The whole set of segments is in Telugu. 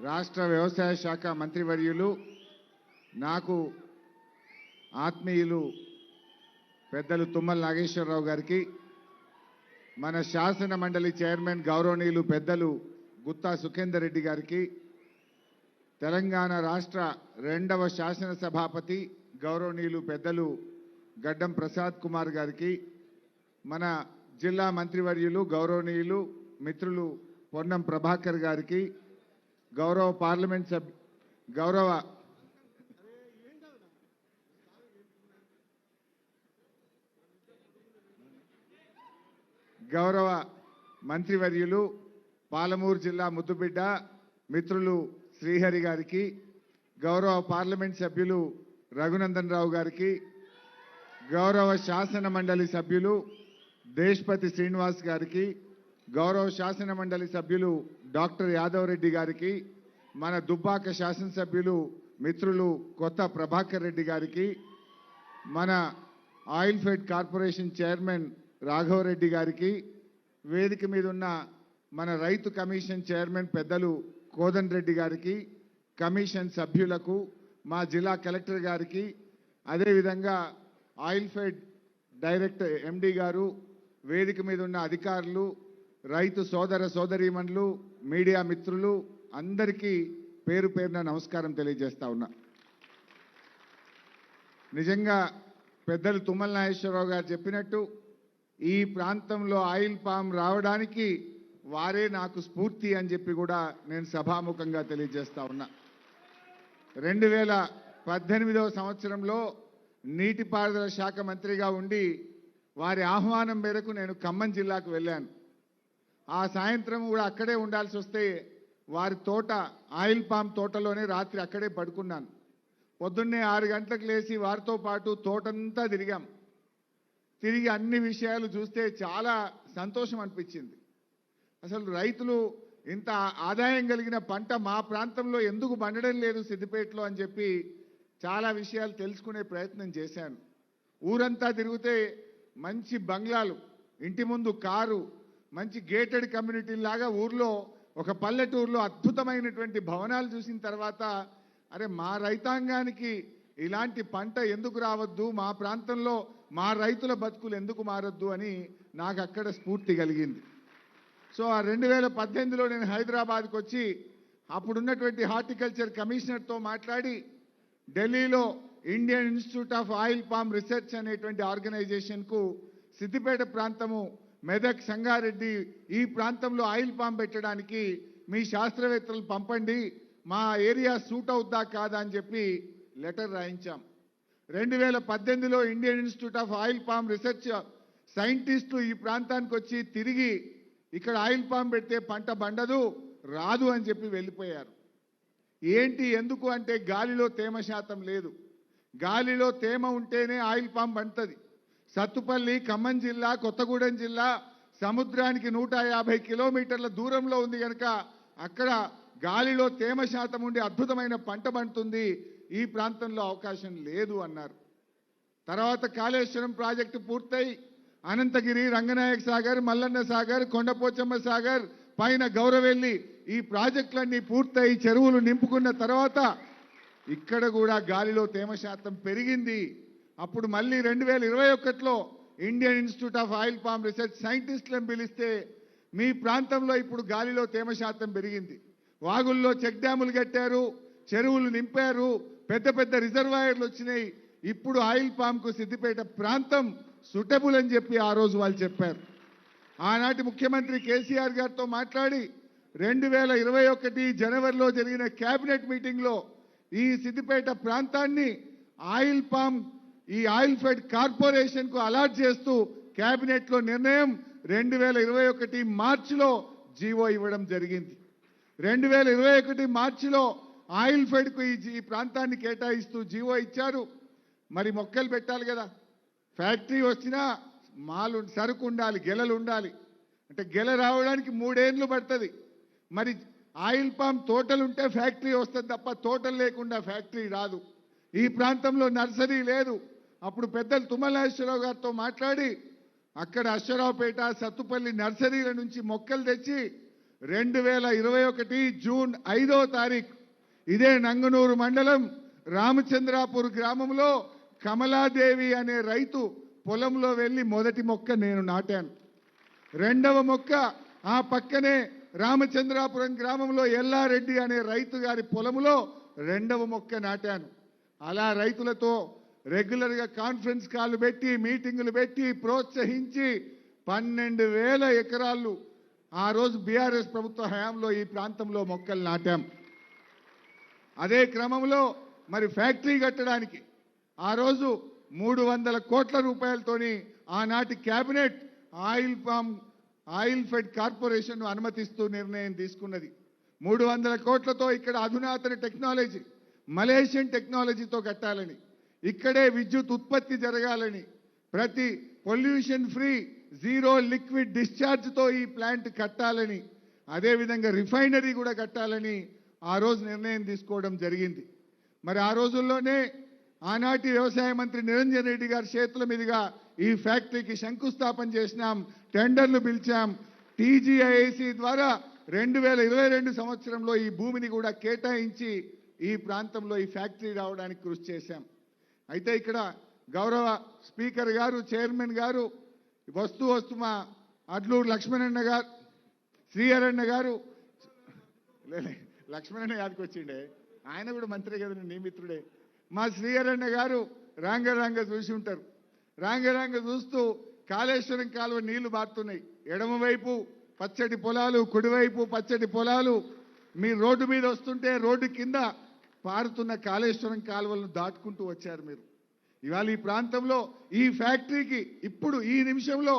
రాష్ట్ర వ్యవసాయ శాఖ మంత్రివర్యులు నాకు ఆత్మీయులు పెద్దలు తుమ్మల నాగేశ్వరరావు గారికి, మన శాసన మండలి చైర్మన్ గౌరవనీయులు పెద్దలు గుత్తా సుఖేందర్ రెడ్డి గారికి, తెలంగాణ రాష్ట్ర రెండవ శాసన సభాపతి గౌరవనీయులు పెద్దలు గడ్డం ప్రసాద్ కుమార్ గారికి, మన జిల్లా మంత్రివర్యులు గౌరవనీయులు మిత్రులు పొన్నం ప్రభాకర్ గారికి, గౌరవ పార్లమెంట్ గౌరవ మంత్రివర్యులు పాలమూరు జిల్లా ముద్దుబిడ్డ మిత్రులు శ్రీహరి గారికి, గౌరవ పార్లమెంట్ సభ్యులు రఘునందన్ రావు గారికి, గౌరవ శాసన మండలి సభ్యులు దేశ్పతి శ్రీనివాస్ గారికి, గౌరవ శాసన మండలి సభ్యులు డాక్టర్ యాదవ్ రెడ్డి గారికి, మన దుబ్బాక శాసనసభ్యులు మిత్రులు కొత్త ప్రభాకర్ రెడ్డి గారికి, మన oil fed corporation chairman Raghavareddy గారికి, వేదిక మీద ఉన్న మన రైతు కమిషన్ చైర్మన్ పెద్దలు కోదండ్ రెడ్డి గారికి, కమిషన్ సభ్యులకు, మా జిల్లా కలెక్టర్ గారికి, అదేవిధంగా ఆయిల్ ఫెడ్ డైరెక్టర్ ఎండి గారు, వేదిక మీద ఉన్న అధికారులు, రైతు సోదర సోదరీమణులు, మీడియా మిత్రులు అందరికీ పేరు పేరున నమస్కారం తెలియజేస్తా ఉన్నా. నిజంగా పెద్దలు తుమ్మల నాగేశ్వరరావు గారు చెప్పినట్టు ఈ ప్రాంతంలో ఆయిల్ పామ్ రావడానికి వారే నాకు స్ఫూర్తి అని చెప్పి కూడా నేను సభాముఖంగా తెలియజేస్తా ఉన్నా. 2018వ సంవత్సరంలో నీటిపారుదల శాఖ మంత్రిగా ఉండి వారి ఆహ్వానం మేరకు నేను ఖమ్మం జిల్లాకు వెళ్ళాను. ఆ సాయంత్రం కూడా అక్కడే ఉండాల్సి వస్తే వారి తోట ఆయిల్ పామ్ తోటలోనే రాత్రి అక్కడే పడుకున్నాను. పొద్దున్నే 6 గంటలకు లేచి వారితో పాటు తోటంతా తిరిగాం. తిరిగి అన్ని విషయాలు చూస్తే చాలా సంతోషం అనిపించింది. అసలు రైతులు ఇంత ఆదాయం కలిగిన పంట మా ప్రాంతంలో ఎందుకు పండడం లేదు సిద్దిపేటలో అని చెప్పి చాలా విషయాలు తెలుసుకునే ప్రయత్నం చేశాను. ఊరంతా తిరిగితే మంచి బంగ్లాలు, ఇంటి ముందు కారు, మంచి గేటెడ్ కమ్యూనిటీ లాగా ఊర్లో ఒక పల్లెటూరులో అద్భుతమైనటువంటి భవనాలు చూసిన తర్వాత అరే మా రైతాంగానికి ఇలాంటి పంట ఎందుకు రావద్దు, మా ప్రాంతంలో మా రైతుల బతుకులు ఎందుకు మారొద్దు అని నాకు అక్కడ స్ఫూర్తి కలిగింది. సో ఆ 2018లో నేను హైదరాబాద్కి వచ్చి అప్పుడున్నటువంటి హార్టికల్చర్ కమిషనర్తో మాట్లాడి ఢిల్లీలో Indian institute of oil palm research అనేటువంటి ఆర్గనైజేషన్కు సిద్దిపేట ప్రాంతము, మెదక్, సంగారెడ్డి ఈ ప్రాంతంలో ఆయిల్ పామ్ పెట్టడానికి మీ శాస్త్రవేత్తలు పంపండి, మా ఏరియా సూట్ అవుద్దా కాదా అని చెప్పి లెటర్ రాయించాం. 2018లో Indian institute of oil palm research సైంటిస్టులు ఈ ప్రాంతానికి వచ్చి తిరిగి ఇక్కడ ఆయిల్ పామ్ పెడితే పంట బండదు, రాదు అని చెప్పి వెళ్ళిపోయారు. ఏంటి ఎందుకు అంటే గాలిలో తేమ శాతం లేదు. గాలిలో తేమ ఉంటేనే ఆయిల్ పామ్ పండుతుంది. సత్తుపల్లి ఖమ్మం జిల్లా, కొత్తగూడెం జిల్లా సముద్రానికి 150 కిలోమీటర్ల దూరంలో ఉంది కనుక అక్కడ గాలిలో తేమ శాతం ఉండి అద్భుతమైన పంట పండుతుంది, ఈ ప్రాంతంలో అవకాశం లేదు అన్నారు. తర్వాత కాళేశ్వరం ప్రాజెక్టు పూర్తయి అనంతగిరి, రంగనాయక సాగర్, మల్లన్న సాగర్, కొండపోచమ్మ సాగర్, పైన గౌరవెల్లి ఈ ప్రాజెక్టులన్నీ పూర్తయి చెరువులు నింపుకున్న తర్వాత ఇక్కడ కూడా గాలిలో తేమ శాతం పెరిగింది. అప్పుడు మళ్ళీ 2021లో Indian institute of oil palm research సైంటిస్టులను పిలిస్తే మీ ప్రాంతంలో ఇప్పుడు గాలిలో తేమ శాతం పెరిగింది, వాగుల్లో చెక్ డ్యాములు కట్టారు, చెరువులు నింపారు, పెద్ద పెద్ద రిజర్వాయర్లు వచ్చినాయి, ఇప్పుడు ఆయిల్ పామ్కు సిద్దిపేట ప్రాంతం సూటబుల్ అని చెప్పి ఆ రోజు వాళ్ళు చెప్పారు. ఆనాటి ముఖ్యమంత్రి కేసీఆర్ గారితో మాట్లాడి 2021 జనవరిలో జరిగిన కేబినెట్ మీటింగ్లో ఈ సిద్దిపేట ప్రాంతాన్ని ఆయిల్ పామ్ ఈ ఆయిల్ ఫెడ్ కార్పొరేషన్కు అలాట్ చేస్తూ కేబినెట్లో నిర్ణయం 2021 మార్చిలో జీవో ఇవ్వడం జరిగింది. 2021 మార్చిలో ఆయిల్ ఫెడ్కు ఈ ప్రాంతాన్ని కేటాయిస్తూ జీవో ఇచ్చారు. మరి మొక్కలు పెట్టాలి కదా, ఫ్యాక్టరీ వచ్చినా మాలు సరుకు ఉండాలి, గెలలు ఉండాలి. అంటే గెల రావడానికి 3 ఏళ్ళు పడుతుంది. మరి ఆయిల్ పామ్ తోటలుంటే ఫ్యాక్టరీ వస్తుంది తప్ప తోటలు లేకుండా ఫ్యాక్టరీ రాదు. ఈ ప్రాంతంలో నర్సరీ లేదు. అప్పుడు పెద్దలు తుమ్మల నాగేశ్వరరావు గారితో మాట్లాడి అక్కడ అశ్వరావుపేట, సత్తుపల్లి నర్సరీల నుంచి మొక్కలు తెచ్చి 2021 జూన్ 5వ తారీఖు ఇదే నంగనూరు మండలం రామచంద్రాపూర్ గ్రామంలో కమలాదేవి అనే రైతు పొలంలో వెళ్ళి మొదటి మొక్క నేను నాటాను. రెండవ మొక్క ఆ పక్కనే రామచంద్రాపురం గ్రామంలో ఎల్లారెడ్డి అనే రైతు గారి పొలంలో రెండవ మొక్క నాటాను. అలా రైతులతో రెగ్యులర్గా కాన్ఫరెన్స్ కాల్ పెట్టి మీటింగులు పెట్టి ప్రోత్సహించి 12,000 ఎకరాలు ఆ రోజు బీఆర్ఎస్ ప్రభుత్వ హయాంలో ఈ ప్రాంతంలో మొక్కలు నాటాం. అదే క్రమంలో మరి ఫ్యాక్టరీ కట్టడానికి ఆ రోజు 300 కోట్ల రూపాయలతోని ఆనాటి కేబినెట్ ఆయిల్ ఫెడ్ కార్పొరేషన్ అనుమతిస్తూ నిర్ణయం తీసుకున్నది. 300 కోట్లతో ఇక్కడ అధునాతన టెక్నాలజీ మలేషియన్ టెక్నాలజీతో కట్టాలని, ఇక్కడే విద్యుత్ ఉత్పత్తి జరగాలని, ప్రతి పొల్యూషన్ ఫ్రీ జీరో లిక్విడ్ డిశ్చార్జ్తో ఈ ప్లాంట్ కట్టాలని, అదేవిధంగా రిఫైనరీ కూడా కట్టాలని ఆ రోజు నిర్ణయం తీసుకోవడం జరిగింది. మరి ఆ రోజుల్లోనే ఆనాటి వ్యవసాయ మంత్రి నిరంజన్ రెడ్డి గారి చేతుల మీదుగా ఈ ఫ్యాక్టరీకి శంకుస్థాపన చేసినాం, టెండర్లు పిలిచాం. టీజీఐఐసి ద్వారా 2022 సంవత్సరంలో ఈ భూమిని కూడా కేటాయించి ఈ ప్రాంతంలో ఈ ఫ్యాక్టరీ రావడానికి కృషి చేశాం. అయితే ఇక్కడ గౌరవ స్పీకర్ గారు, చైర్మన్ గారు వస్తూ మా అడ్లూరు లక్ష్మణన్న గారు, శ్రీహరన్న గారు, లక్ష్మణన్న యాదకి వచ్చిండే, ఆయన కూడా మంత్రి కదా, నీ మిత్రుడే. మా శ్రీహరన్న గారు రాంగ చూసి ఉంటారు. రాంగ చూస్తూ కాళేశ్వరం కాలువ నీళ్లు బారుతున్నాయి. ఎడమవైపు పచ్చటి పొలాలు, కుడివైపు పచ్చటి పొలాలు. మీ రోడ్డు మీద వస్తుంటే రోడ్డు కింద పారుతున్న కాళేశ్వరం కాలువలను దాటుకుంటూ వచ్చారు మీరు. ఇవాళ ఈ ప్రాంతంలో ఈ ఫ్యాక్టరీకి ఇప్పుడు ఈ నిమిషంలో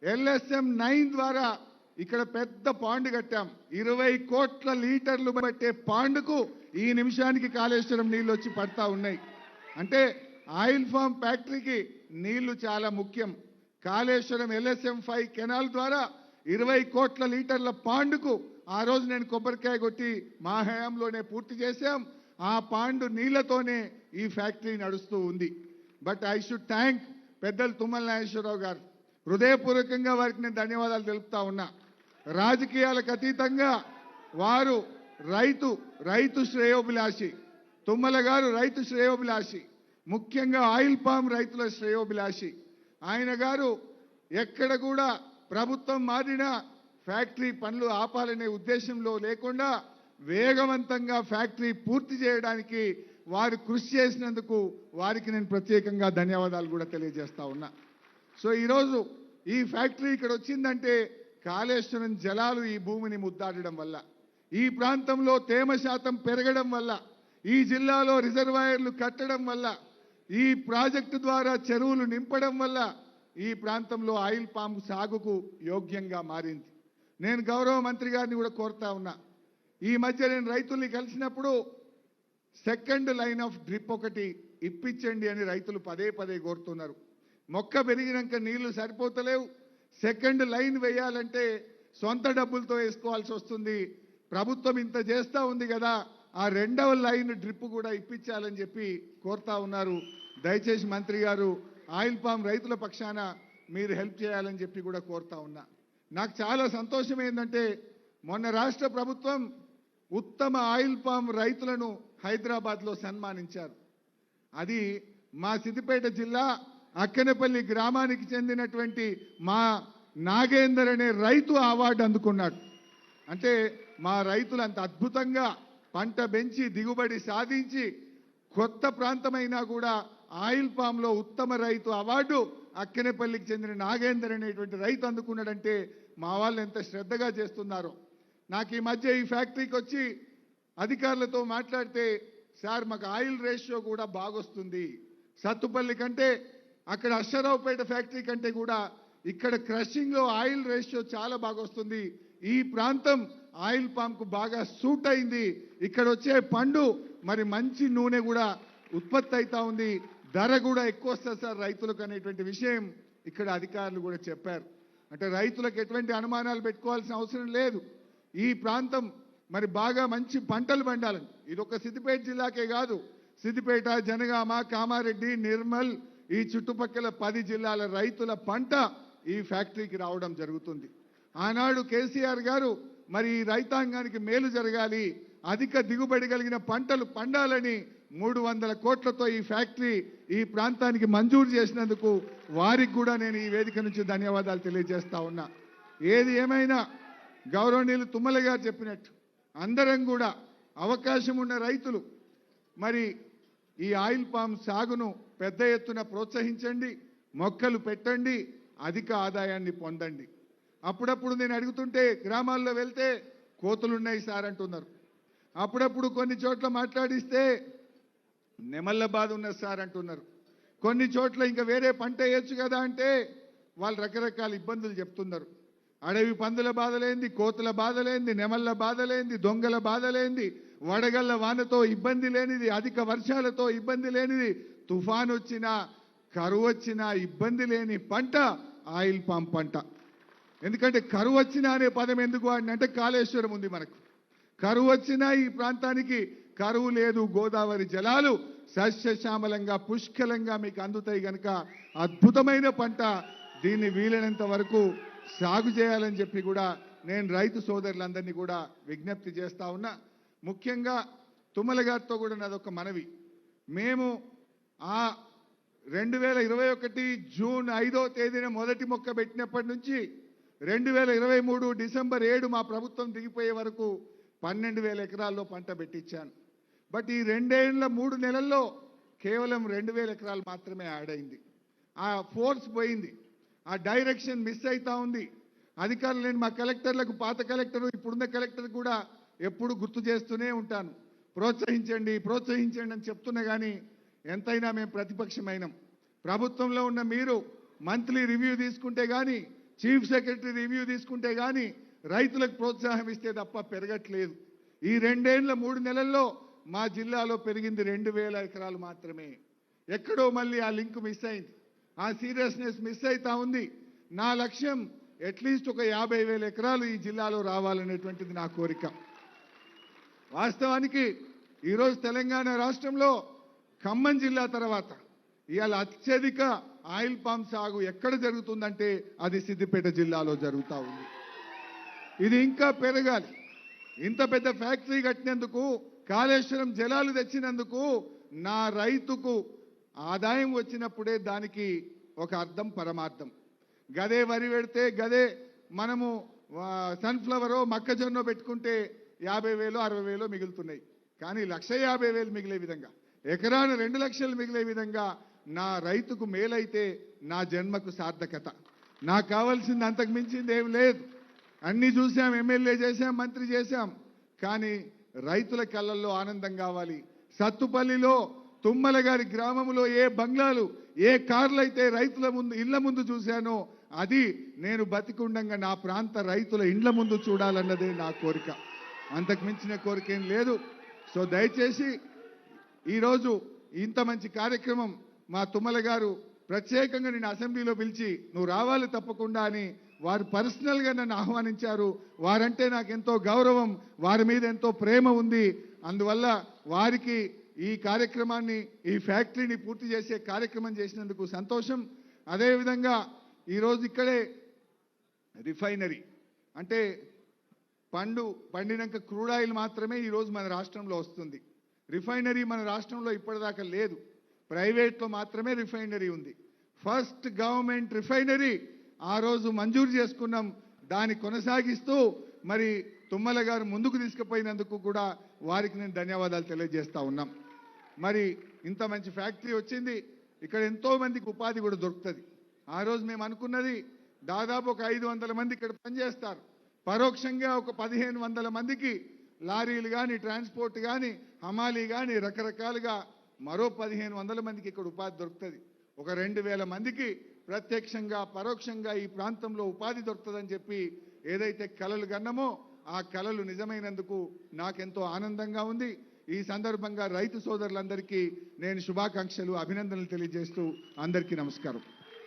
LSM 9 ద్వారా ఇక్కడ పెద్ద పాండ్ కట్టాం. 20 కోట్ల లీటర్లు పట్టే పాండుకు ఈ నిమిషానికి కాళేశ్వరం నీళ్ళు వచ్చి పడతా ఉన్నాయి. అంటే ఆయిల్ ఫామ్ ఫ్యాక్టరీకి నీళ్లు చాలా ముఖ్యం. కాళేశ్వరం LSM 5 కెనాల్ ద్వారా 20 కోట్ల లీటర్ల పాండుకు ఆ రోజు నేను కొబ్బరికాయ కొట్టి మా హయాంలోనే పూర్తి చేశాం. ఆ పాండు నీళ్లతోనే ఈ ఫ్యాక్టరీ నడుస్తూ ఉంది. బట్ ఐ షుడ్ థ్యాంక్ పెద్దలు తుమ్మల నాగేశ్వరరావు గారు. హృదయపూర్వకంగా వారికి నేను ధన్యవాదాలు తెలుపుతా ఉన్నా. రాజకీయాలకు అతీతంగా వారు రైతు శ్రేయోభిలాషి. తుమ్మల గారు రైతు శ్రేయోభిలాషి, ముఖ్యంగా ఆయిల్ పామ్ రైతుల శ్రేయోభిలాషి. ఆయన గారు ఎక్కడ కూడా ప్రభుత్వం మారినా ఫ్యాక్టరీ పనులు ఆపాలనే ఉద్దేశంలో లేకుండా వేగవంతంగా ఫ్యాక్టరీ పూర్తి చేయడానికి వారు కృషి చేసినందుకు వారికి నేను ప్రత్యేకంగా ధన్యవాదాలు కూడా తెలియజేస్తా ఉన్నా. సో ఈరోజు ఈ ఫ్యాక్టరీ ఇక్కడ వచ్చిందంటే కాళేశ్వరం జలాలు ఈ భూమిని ముద్దాడడం వల్ల, ఈ ప్రాంతంలో తేమ శాతం పెరగడం వల్ల, ఈ జిల్లాలో రిజర్వాయర్లు కట్టడం వల్ల, ఈ ప్రాజెక్టు ద్వారా చెరువులు నింపడం వల్ల ఈ ప్రాంతంలో ఆయిల్ పామ్ సాగుకు యోగ్యంగా మారింది. నేను గౌరవ మంత్రి గారిని కూడా కోరుతా ఉన్నా. ఈ మధ్య నేను రైతుల్ని కలిసినప్పుడు సెకండ్ లైన్ ఆఫ్ డ్రిప్ ఒకటి ఇప్పించండి అని రైతులు పదే కోరుతున్నారు. మొక్క పెరిగినాక నీళ్లు సరిపోతలేవు. సెకండ్ లైన్ వేయాలంటే సొంత డబ్బులతో వేసుకోవాల్సి వస్తుంది. ప్రభుత్వం ఇంత చేస్తూ ఉంది కదా, ఆ రెండవ లైన్ డ్రిప్ కూడా ఇప్పించాలని చెప్పి కోరుతా ఉన్నారు. దయచేసి మంత్రి గారు ఆయిల్ పామ్ రైతుల పక్షాన మీరు హెల్ప్ చేయాలని చెప్పి కూడా కోరుతా ఉన్నా. నాకు చాలా సంతోషం ఏంటంటే మొన్న రాష్ట్ర ప్రభుత్వం ఉత్తమ ఆయిల్ పామ్ రైతులను హైదరాబాద్లో సన్మానించారు. అది మా సిద్దిపేట జిల్లా అక్కనపల్లి గ్రామానికి చెందినటువంటి మా నాగేందర్ అనే రైతు అవార్డు అందుకున్నాడు. అంటే మా రైతులు అంత అద్భుతంగా పంట పెంచి దిగుబడి సాధించి కొత్త ప్రాంతమైనా కూడా ఆయిల్ పామ్లో ఉత్తమ రైతు అవార్డు అక్కనేపల్లికి చెందిన నాగేందర్ అనేటువంటి రైతు అందుకున్నాడంటే మా వాళ్ళు ఎంత శ్రద్ధగా చేస్తున్నారో. నాకు ఈ మధ్య ఈ ఫ్యాక్టరీకి వచ్చి అధికారులతో మాట్లాడితే, సార్ మాకు ఆయిల్ రేషియో కూడా బాగొస్తుంది, సత్తుపల్లి కంటే అక్కడ అశ్వరావుపేట ఫ్యాక్టరీ కంటే కూడా ఇక్కడ క్రషింగ్లో ఆయిల్ రేషియో చాలా బాగొస్తుంది, ఈ ప్రాంతం ఆయిల్ పామ్కు బాగా సూట్ అయింది, ఇక్కడ వచ్చే పండు మరి మంచి నూనె కూడా ఉత్పత్తి అవుతా ఉంది, ధర కూడా ఎక్కువ వస్తుంది సార్ రైతులకు అనేటువంటి విషయం ఇక్కడ అధికారులు కూడా చెప్పారు. అంటే రైతులకు ఎటువంటి అనుమానాలు పెట్టుకోవాల్సిన అవసరం లేదు. ఈ ప్రాంతం మరి బాగా మంచి పంటలు పండాలని, ఇది ఒక సిద్దిపేట జిల్లాకే కాదు, సిద్దిపేట, జనగామ, కామారెడ్డి, నిర్మల్ ఈ చుట్టుపక్కల 10 జిల్లాల రైతుల పంట ఈ ఫ్యాక్టరీకి రావడం జరుగుతుంది. ఆనాడు కేసీఆర్ గారు మరి ఈ రైతాంగానికి మేలు జరగాలి, అధిక దిగుబడి కలిగిన పంటలు పండాలని 300 కోట్లతో ఈ ఫ్యాక్టరీ ఈ ప్రాంతానికి మంజూరు చేసినందుకు వారికి కూడా నేను ఈ వేదిక నుంచి ధన్యవాదాలు తెలియజేస్తా ఉన్నా. ఏది ఏమైనా గౌరవనీయులు తుమ్మల గారు చెప్పినట్టు అందరం కూడా అవకాశం ఉన్న రైతులు మరి ఈ ఆయిల్ పామ్ సాగును పెద్ద ఎత్తున ప్రోత్సహించండి, మొక్కలు పెట్టండి, అధిక ఆదాయాన్ని పొందండి. అప్పుడప్పుడు నేను అడుగుతుంటే గ్రామాల్లో వెళ్తే కోతులున్నాయి సార్ అంటున్నారు. అప్పుడప్పుడు కొన్ని చోట్ల మాట్లాడిస్తే నెమళ్ళ బాధ ఉన్నది సార్ అంటున్నారు. కొన్ని చోట్ల ఇంకా వేరే పంట వేయచ్చు కదా అంటే వాళ్ళు రకరకాల ఇబ్బందులు చెప్తున్నారు. అడవి పందుల బాధలేంది, కోతుల బాధలేంది, నెమళ్ళ బాధలేంది, దొంగల బాధలేంది, వడగళ్ళ వానతో ఇబ్బంది లేనిది, అధిక వర్షాలతో ఇబ్బంది లేనిది, తుఫాన్ వచ్చినా కరువు వచ్చినా ఇబ్బంది లేని పంట ఆయిల్ పామ్ పంట. ఎందుకంటే కరువు వచ్చినా అనే పదం ఎందుకు అంటే కాళేశ్వరం ఉంది మనకు. కరువు వచ్చినా ఈ ప్రాంతానికి కరువు లేదు, గోదావరి జలాలు సస్యశ్యామలంగా పుష్కలంగా మీకు అందుతాయి కనుక అద్భుతమైన పంట. దీన్ని వీలైనంత వరకు సాగు చేయాలని చెప్పి కూడా నేను రైతు సోదరులందరినీ కూడా విజ్ఞప్తి చేస్తా ఉన్నా. ముఖ్యంగా తుమ్మల గారితో కూడా నాదొక మనవి. మేము ఆ 2021 జూన్ 5వ తేదీన మొదటి మొక్క పెట్టినప్పటి నుంచి 2023 డిసెంబర్ 7 మా ప్రభుత్వం దిగిపోయే వరకు 12,000 ఎకరాల్లో పంట పెట్టించాను. బట్ ఈ 2 ఏళ్ల 3 నెలల్లో కేవలం 2,000 ఎకరాలు మాత్రమే యాడ్ అయింది. ఆ ఫోర్స్ పోయింది, ఆ డైరెక్షన్ మిస్ అవుతా ఉంది. అధికారులు నేను మా కలెక్టర్లకు, పాత కలెక్టర్ ఇప్పుడున్న కలెక్టర్ కూడా ఎప్పుడు గుర్తు చేస్తూనే ఉంటాను, ప్రోత్సహించండి ప్రోత్సహించండి అని చెప్తున్నా. కానీ ఎంతైనా మేము ప్రతిపక్షమైనం. ప్రభుత్వంలో ఉన్న మీరు మంత్లీ రివ్యూ తీసుకుంటే కానీ, చీఫ్ సెక్రటరీ రివ్యూ తీసుకుంటే కానీ రైతులకు ప్రోత్సాహం ఇస్తే తప్ప పెరగట్లేదు. ఈ 2 ఏళ్ల 3 నెలల్లో మా జిల్లాలో పెరిగింది 2,000 ఎకరాలు మాత్రమే. ఎక్కడో మళ్ళీ ఆ లింక్ మిస్ అయింది, ఆ సీరియస్నెస్ మిస్ అవుతా ఉంది. నా లక్ష్యం అట్లీస్ట్ ఒక 50,000 ఎకరాలు ఈ జిల్లాలో రావాలనేటువంటిది నా కోరిక. వాస్తవానికి ఈరోజు తెలంగాణ రాష్ట్రంలో ఖమ్మం జిల్లా తర్వాత ఇవాళ అత్యధిక ఆయిల్ పామ్ సాగు ఎక్కడ జరుగుతుందంటే అది సిద్దిపేట జిల్లాలో జరుగుతూ ఉంది. ఇది ఇంకా పెరగాలి. ఇంత పెద్ద ఫ్యాక్టరీ కట్టినందుకు, కాళేశ్వరం జలాలు తెచ్చినందుకు నా రైతుకు ఆదాయం వచ్చినప్పుడే దానికి ఒక అర్థం, పరమార్థం. గదే వరి పెడితే, గదే మనము సన్ఫ్లవరో మొక్కజొన్న పెట్టుకుంటే 50,000 60,000 మిగులుతున్నాయి. కానీ 1,50,000 మిగిలే విధంగా, ఎకరాన 2 లక్షలు మిగిలే విధంగా నా రైతుకు మేలైతే నా జన్మకు సార్థకత. నాకు కావాల్సింది అంతకు మించింది ఏం లేదు. అన్నీ చూసాం, ఎమ్మెల్యే చేశాం, మంత్రి చేశాం. కానీ రైతుల కళ్ళల్లో ఆనందం కావాలి. సత్తుపల్లిలో తుమ్మల గారి గ్రామంలో ఏ బంగ్లాలు, ఏ కార్లు అయితే రైతుల ముందు, ఇళ్ల ముందు చూశానో అది నేను బతికుండంగా నా ప్రాంత రైతుల ఇండ్ల ముందు చూడాలన్నదే నా కోరిక. అంతకు మించిన కోరిక ఏం లేదు. సో దయచేసి ఈరోజు ఇంత మంచి కార్యక్రమం మా తుమ్మల గారు ప్రత్యేకంగా నేను అసెంబ్లీలో పిలిచి నువ్వు రావాలి తప్పకుండా అని వారు పర్సనల్గా నన్ను ఆహ్వానించారు. వారంటే నాకు ఎంతో గౌరవం, వారి మీద ఎంతో ప్రేమ ఉంది. అందువల్ల వారికి ఈ కార్యక్రమాన్ని, ఈ ఫ్యాక్టరీని పూర్తి చేసే కార్యక్రమం చేసినందుకు సంతోషం. అదేవిధంగా ఈరోజు ఇక్కడే రిఫైనరీ అంటే పండినాక క్రూడ్ ఆయిల్ మాత్రమే ఈరోజు మన రాష్ట్రంలో వస్తుంది. రిఫైనరీ మన రాష్ట్రంలో ఇప్పటిదాకా లేదు. ప్రైవేట్లో మాత్రమే రిఫైనరీ ఉంది. ఫస్ట్ గవర్నమెంట్ రిఫైనరీ ఆ రోజు మంజూరు చేసుకున్నాం. దాన్ని కొనసాగిస్తూ మరి తుమ్మల గారు ముందుకు తీసుకుపోయినందుకు కూడా వారికి నేను ధన్యవాదాలు తెలియజేస్తా ఉన్నాం. మరి ఇంత మంచి ఫ్యాక్టరీ వచ్చింది, ఇక్కడ ఎంతో మందికి ఉపాధి కూడా దొరుకుతుంది. ఆ రోజు మేము అనుకున్నది దాదాపు ఒక 500 మంది ఇక్కడ పనిచేస్తారు. పరోక్షంగా ఒక 1,500 మందికి లారీలు కానీ, ట్రాన్స్పోర్ట్ కానీ, హమాలీ కానీ రకరకాలుగా మరో 1,500 మందికి ఇక్కడ ఉపాధి దొరుకుతుంది. ఒక 2,000 మందికి ప్రత్యక్షంగా పరోక్షంగా ఈ ప్రాంతంలో ఉపాధి దొరుకుతుందని చెప్పి ఏదైతే కలలు కన్నామో ఆ కలలు నిజమైనందుకు నాకెంతో ఆనందంగా ఉంది. ఈ సందర్భంగా రైతు సోదరులందరికీ నేను శుభాకాంక్షలు, అభినందనలు తెలియజేస్తూ అందరికీ నమస్కారం.